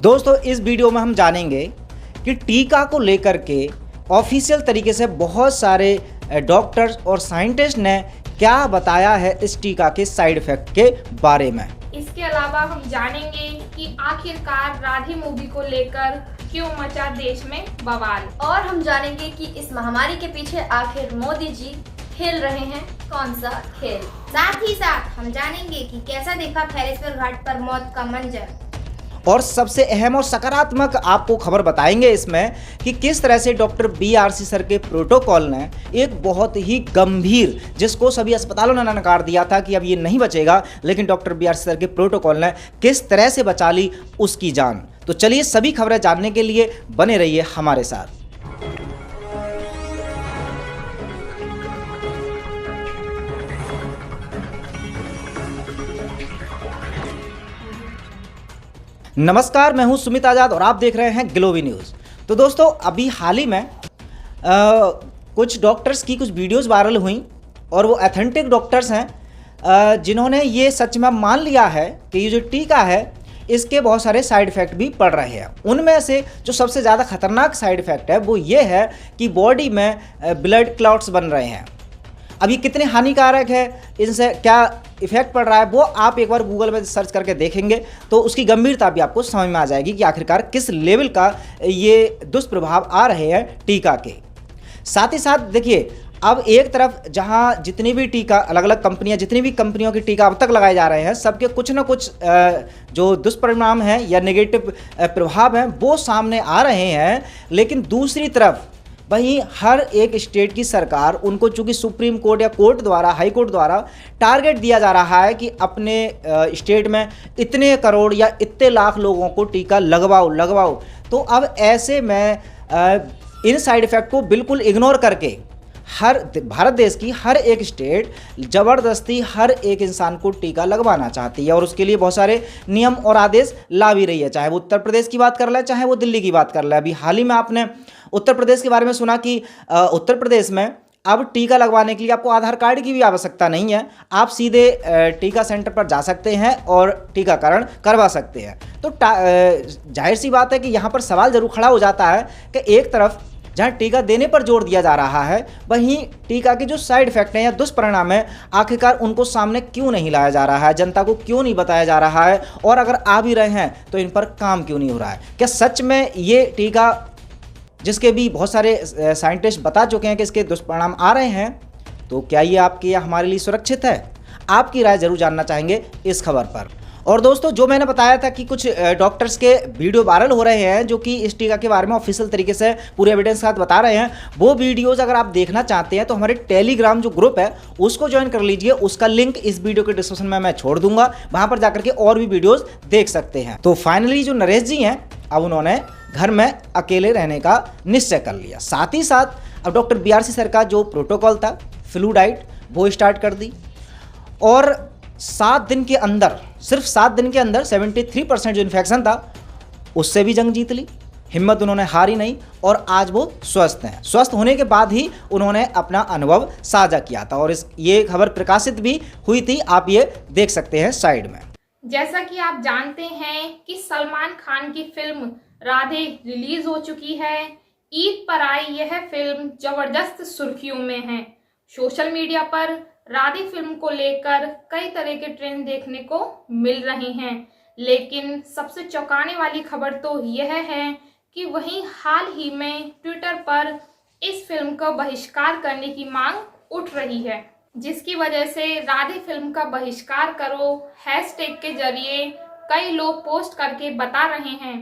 दोस्तों इस वीडियो में हम जानेंगे कि टीका को लेकर के ऑफिशियल तरीके से बहुत सारे डॉक्टर्स और साइंटिस्ट ने क्या बताया है इस टीका के साइड इफेक्ट के बारे में। इसके अलावा हम जानेंगे कि आखिरकार राधे मूवी को लेकर क्यों मचा देश में बवाल, और हम जानेंगे कि इस महामारी के पीछे आखिर मोदी जी खेल रहे हैं कौन सा खेल। साथ ही साथ हम जानेंगे कि कैसा देखा खैरेश्वर घाट पर मौत का मंजर। और सबसे अहम और सकारात्मक आपको खबर बताएंगे इसमें कि किस तरह से डॉक्टर BRC सर के प्रोटोकॉल ने एक बहुत ही गंभीर, जिसको सभी अस्पतालों ने नकार दिया था कि अब ये नहीं बचेगा, लेकिन डॉक्टर BRC सर के प्रोटोकॉल ने किस तरह से बचा ली उसकी जान। तो चलिए सभी खबरें जानने के लिए बने रहिए हमारे साथ। नमस्कार, मैं हूं सुमित आज़ाद और आप देख रहे हैं ग्लोबी न्यूज़। तो दोस्तों अभी हाल ही में कुछ डॉक्टर्स की कुछ वीडियोस वायरल हुई और वो ऑथेंटिक डॉक्टर्स हैं जिन्होंने ये सच में मान लिया है कि ये जो टीका है इसके बहुत सारे साइड इफ़ेक्ट भी पड़ रहे हैं। उनमें से जो सबसे ज़्यादा खतरनाक साइड इफ़ेक्ट है वो ये है कि बॉडी में ब्लड क्लॉट्स बन रहे हैं। अब ये कितने हानिकारक है, इनसे क्या इफेक्ट पड़ रहा है, वो आप एक बार गूगल में सर्च करके देखेंगे तो उसकी गंभीरता भी आपको समझ में आ जाएगी कि आखिरकार किस लेवल का ये दुष्प्रभाव आ रहे हैं टीका के। साथ ही साथ देखिए, अब एक तरफ जहां जितनी भी टीका अलग अलग कंपनियां, जितनी भी कंपनियों के टीका अब तक लगाए जा रहे हैं, सबके कुछ ना कुछ जो दुष्परिणाम हैं या नेगेटिव प्रभाव हैं वो सामने आ रहे हैं। लेकिन दूसरी तरफ वहीं हर एक स्टेट की सरकार, उनको चूंकि सुप्रीम कोर्ट या कोर्ट द्वारा, हाई कोर्ट द्वारा टारगेट दिया जा रहा है कि अपने स्टेट में इतने करोड़ या इतने लाख लोगों को टीका लगवाओ। तो अब ऐसे में इन साइड इफ़ेक्ट को बिल्कुल इग्नोर करके हर भारत देश की हर एक स्टेट ज़बरदस्ती हर एक इंसान को टीका लगवाना चाहती है और उसके लिए बहुत सारे नियम और आदेश ला भी रही है। चाहे वो उत्तर प्रदेश की बात कर ले, चाहे वो दिल्ली की बात कर ले। अभी हाल ही में आपने उत्तर प्रदेश के बारे में सुना कि उत्तर प्रदेश में अब टीका लगवाने के लिए आपको आधार कार्ड की भी आवश्यकता नहीं है, आप सीधे टीका सेंटर पर जा सकते हैं और टीकाकरण करवा सकते हैं। तो जाहिर सी बात है कि यहाँ पर सवाल जरूर खड़ा हो जाता है कि एक तरफ जहाँ टीका देने पर जोर दिया जा रहा है, वहीं टीका के जो साइड इफेक्ट हैं या दुष्परिणाम हैं, आखिरकार उनको सामने क्यों नहीं लाया जा रहा है, जनता को क्यों नहीं बताया जा रहा है, और अगर आ भी रहे हैं तो इन पर काम क्यों नहीं हो रहा है। क्या सच में ये टीका, जिसके भी बहुत सारे साइंटिस्ट बता चुके हैं कि इसके दुष्परिणाम आ रहे हैं, तो क्या ये आपके या हमारे लिए सुरक्षित है? आपकी राय जरूर जानना चाहेंगे इस खबर पर। और दोस्तों जो मैंने बताया था कि कुछ डॉक्टर्स के वीडियो वायरल हो रहे हैं जो कि इस टीका के बारे में ऑफिशियल तरीके से पूरे एविडेंस के साथ बता रहे हैं, वो वीडियोस अगर आप देखना चाहते हैं तो हमारे टेलीग्राम जो ग्रुप है उसको ज्वाइन कर लीजिए। उसका लिंक इस वीडियो के डिस्क्रिप्शन में मैं छोड़ दूंगा, वहां पर जाकर के और भी वीडियोज देख सकते हैं। तो फाइनली जो नरेश जी हैं, अब उन्होंने घर में अकेले रहने का निश्चय कर लिया। साथ ही साथ अब डॉक्टर BRC सर का जो प्रोटोकॉल था, फ्लू डाइट, वो स्टार्ट कर दी और 7 दिन के अंदर, सिर्फ 7 दिन के अंदर 73% जो इन्फेक्शन था उससे भी जंग जीत ली। हिम्मत उन्होंने हारी नहीं और आज वो स्वस्थ हैं। स्वस्थ होने के बाद ही उन्होंने अपना अनुभव साझा किया था और ये खबर प्रकाशित भी हुई थी, आप ये देख सकते हैं साइड में। जैसा कि आप जानते हैं कि सलमान खान की फिल्म राधे रिलीज हो चुकी है। ईद पर आई यह फिल्म जबरदस्त सुर्खियों में है। सोशल मीडिया पर राधे फिल्म को लेकर कई तरह के ट्रेंड देखने को मिल रहे हैं, लेकिन सबसे चौंकाने वाली खबर तो यह है कि वहीं हाल ही में ट्विटर पर इस फिल्म का बहिष्कार करने की मांग उठ रही है, जिसकी वजह से राधे फिल्म का बहिष्कार करो हैशटैग के जरिए कई लोग पोस्ट करके बता रहे हैं।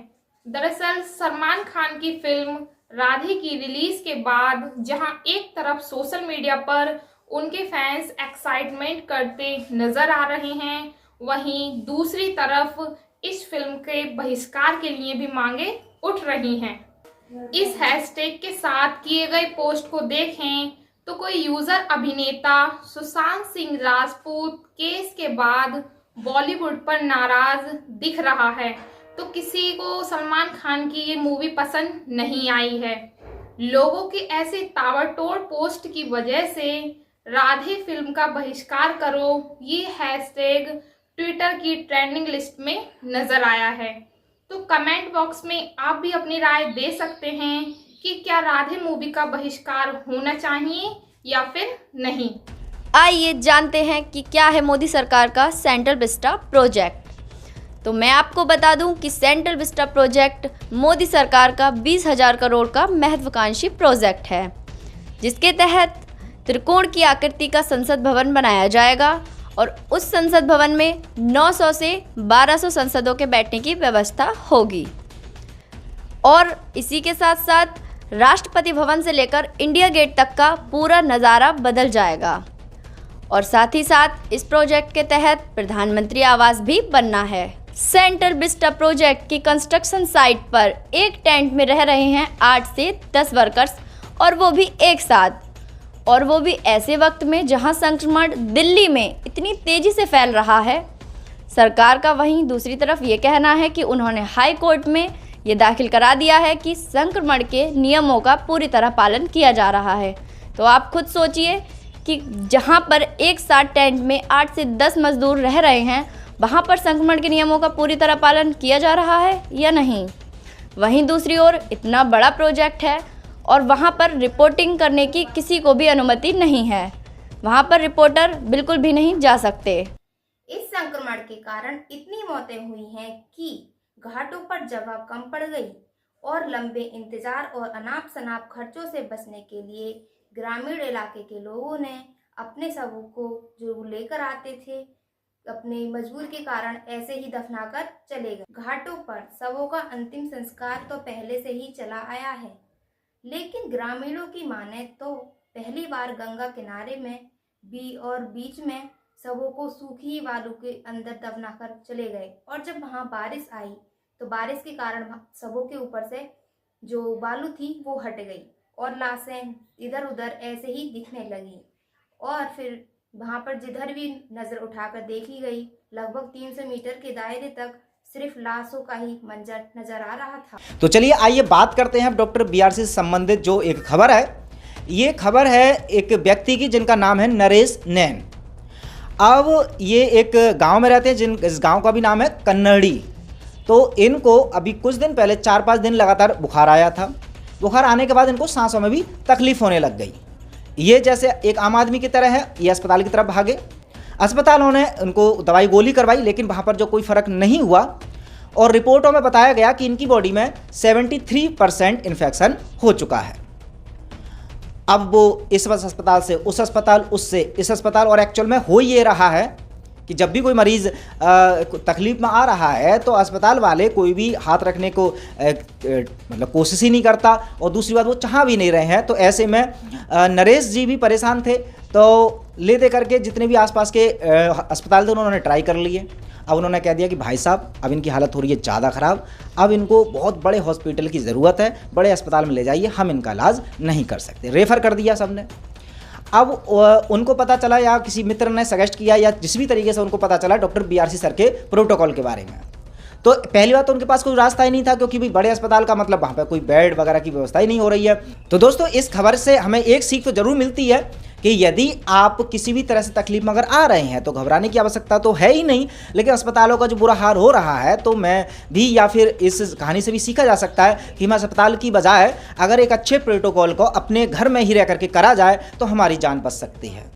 दरअसल सलमान खान की फिल्म राधे की रिलीज के बाद जहां एक तरफ सोशल मीडिया पर उनके फैंस एक्साइटमेंट करते नजर आ रहे हैं, वहीं दूसरी तरफ इस फिल्म के बहिष्कार के लिए भी मांगे उठ रही हैं। इस हैशटैग के साथ किए गए पोस्ट को देखें तो कोई यूजर अभिनेता सुशांत सिंह राजपूत केस के बाद बॉलीवुड पर नाराज दिख रहा है, तो किसी को सलमान खान की ये मूवी पसंद नहीं आई है। लोगों के ऐसे ताबड़तोड़ पोस्ट की वजह से राधे फिल्म का बहिष्कार करो ये हैशटैग ट्विटर की ट्रेंडिंग लिस्ट में नजर आया है। तो कमेंट बॉक्स में आप भी अपनी राय दे सकते हैं कि क्या राधे मूवी का बहिष्कार होना चाहिए या फिर नहीं। आइए जानते हैं कि क्या है मोदी सरकार का सेंट्रल विस्टा प्रोजेक्ट। तो मैं आपको बता दूं कि सेंट्रल विस्टा प्रोजेक्ट मोदी सरकार का 20,000 करोड़ का महत्वाकांक्षी प्रोजेक्ट है, जिसके तहत त्रिकोण की आकृति का संसद भवन बनाया जाएगा और उस संसद भवन में 900 से 1200 सांसदों के बैठने की व्यवस्था होगी। और इसी के साथ साथ राष्ट्रपति भवन से लेकर इंडिया गेट तक का पूरा नज़ारा बदल जाएगा। और साथ ही साथ इस प्रोजेक्ट के तहत प्रधानमंत्री आवास भी बनना है। सेंट्रल विस्टा प्रोजेक्ट की कंस्ट्रक्शन साइट पर एक टेंट में रह रहे हैं 8 से 10 वर्कर्स, और वो भी एक साथ, और वो भी ऐसे वक्त में जहां संक्रमण दिल्ली में इतनी तेज़ी से फैल रहा है। सरकार का वहीं दूसरी तरफ ये कहना है कि उन्होंने हाई कोर्ट में ये दाखिल करा दिया है कि संक्रमण के नियमों का पूरी तरह पालन किया जा रहा है। तो आप खुद सोचिए कि जहां पर एक साथ टेंट में 8 से 10 मजदूर रह रहे हैं, वहां पर संक्रमण के नियमों का पूरी तरह पालन किया जा रहा है या नहीं। वहीं दूसरी ओर इतना बड़ा प्रोजेक्ट है और वहां पर रिपोर्टिंग करने की किसी को भी अनुमति नहीं है, वहां पर रिपोर्टर बिल्कुल भी नहीं जा सकते। इस संक्रमण के कारण इतनी मौतें हुई हैं कि घाटों पर जगह कम पड़ गई और लंबे इंतजार और अनाप शनाप खर्चों से बचने के लिए ग्रामीण इलाके के लोगों ने अपने शवों को जो लेकर आते थे अपने मजबूरी के कारण ऐसे ही दफनाकर चले गए। घाटों पर शवों का अंतिम संस्कार तो पहले से ही चला आया है, लेकिन ग्रामीणों की माने तो पहली बार गंगा किनारे में बीच में शवों को सूखी बालू के अंदर दफनाकर चले गए। और जब वहाँ बारिश आई तो बारिश के कारण शवों के ऊपर से जो बालू थी वो हट गई और लाशें इधर उधर ऐसे ही दिखने लगी। और फिर वहाँ पर जिधर भी नज़र उठाकर देखी गई, लगभग 300 मीटर के दायरे तक सिर्फ लाशों का ही मंजर नजर आ रहा था। तो चलिए आइए बात करते हैं डॉक्टर BRC से संबंधित जो एक खबर है। ये खबर है एक व्यक्ति की जिनका नाम है नरेश नैन। अब ये एक गांव में रहते हैं, इस गांव का भी नाम है कन्नड़ी। तो इनको अभी कुछ दिन पहले 4-5 दिन लगातार बुखार आया था। बुखार आने के बाद इनको सांसों में भी तकलीफ होने लग गई। ये जैसे एक आम आदमी की तरह है, ये अस्पताल की तरफ भागे। अस्पतालों ने उनको दवाई गोली करवाई, लेकिन वहाँ पर जो कोई फ़र्क नहीं हुआ और रिपोर्टों में बताया गया कि इनकी बॉडी में 73% इन्फेक्शन हो चुका है। अब वो इस अस्पताल से उस अस्पताल, उससे इस अस्पताल, और एक्चुअल में हो ये रहा है कि जब भी कोई मरीज़ तकलीफ में आ रहा है तो अस्पताल वाले कोई भी हाथ रखने को मतलब कोशिश ही नहीं करता, और दूसरी बात वो चाह भी नहीं रहे हैं। तो ऐसे में नरेश जी भी परेशान थे, तो ले दे करके जितने भी आसपास के अस्पताल थे उन्होंने ट्राई कर लिए। अब उन्होंने कह दिया कि भाई साहब अब इनकी हालत हो रही है ज़्यादा ख़राब, अब इनको बहुत बड़े हॉस्पिटल की ज़रूरत है, बड़े अस्पताल में ले जाइए, हम इनका इलाज नहीं कर सकते। रेफ़र कर दिया सबने। अब उनको पता चला या किसी मित्र ने सजेस्ट किया या जिस भी तरीके से उनको पता चला डॉक्टर BRC सर के प्रोटोकॉल के बारे में। तो पहली बात तो उनके पास कोई रास्ता ही नहीं था, क्योंकि भाई बड़े अस्पताल का मतलब वहाँ पे कोई बेड वगैरह की व्यवस्था ही नहीं हो रही है। तो दोस्तों इस खबर से हमें एक सीख तो ज़रूर मिलती है कि यदि आप किसी भी तरह से तकलीफ में अगर आ रहे हैं तो घबराने की आवश्यकता तो है ही नहीं। लेकिन अस्पतालों का जो बुरा हाल हो रहा है, तो मैं भी या फिर इस कहानी से भी सीखा जा सकता है कि हम अस्पताल की बजाय अगर एक अच्छे प्रोटोकॉल को अपने घर में ही रह करके करा जाए तो हमारी जान बच सकती है।